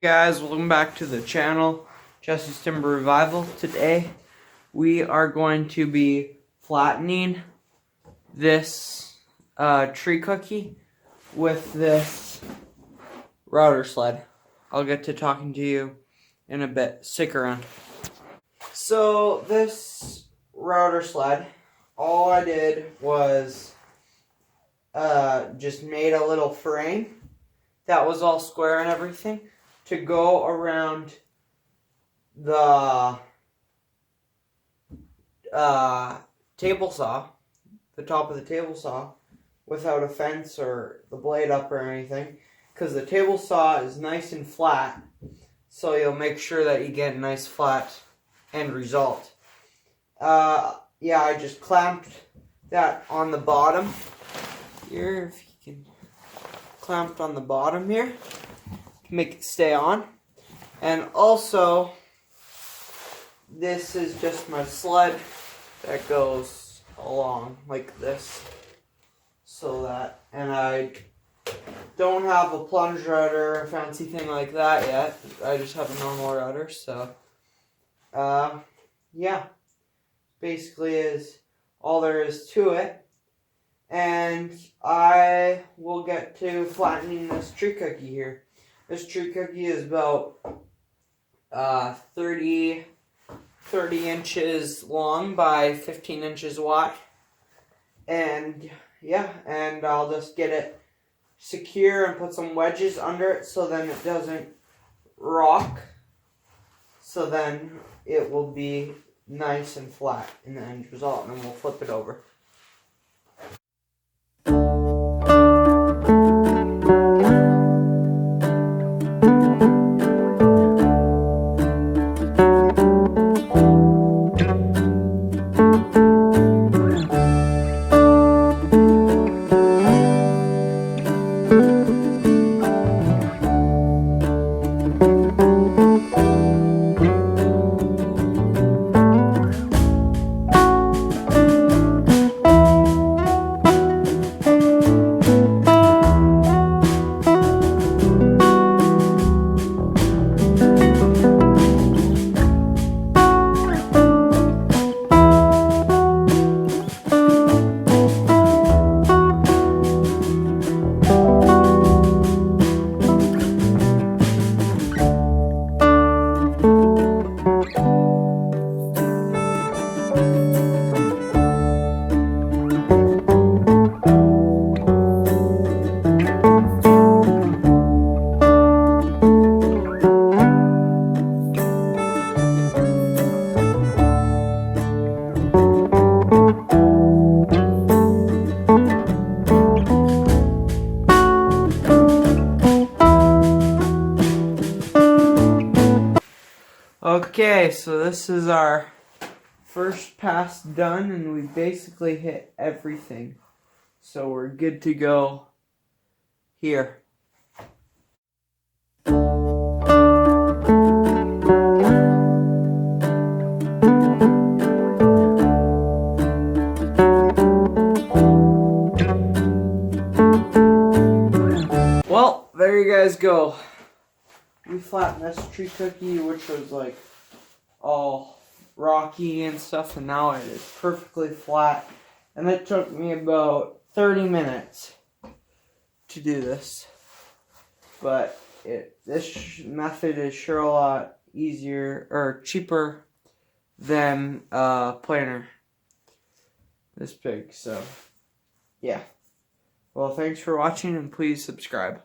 Guys, welcome back to the channel, Jesse's Timber Revival. Today we are going to be flattening this tree cookie with this router sled. I'll get to talking to you in a bit. Stick around. So this router sled, all I did was just made a little frame that was all square and everything to go around the table saw, the top of the table saw, without a fence or the blade up or anything, because the table saw is nice and flat, so you'll make sure that you get a nice flat end result. Yeah, I just clamped that on the bottom here, if you can, clamped on the bottom here to make it stay on. And also, this is just my sled that goes along like this, so that, and I don't have a plunge router or a fancy thing like that yet. I just have a normal router, so yeah, basically is all there is to it. And I will get to flattening this tree cookie here. This tree cookie is about 30 inches long by 15 inches wide. And yeah, and I'll just get it secure and put some wedges under it so then it doesn't rock. So then it will be nice and flat in the end result, and then we'll flip it over. Okay, so this is our first pass done, and we basically hit everything. So we're good to go here. Well, there you guys go. We flattened this tree cookie, which was like all rocky and stuff, and now it is perfectly flat. And it took me about 30 minutes to do this. But this method is sure a lot easier or cheaper than a planer this big. So yeah. Well, thanks for watching, and please subscribe.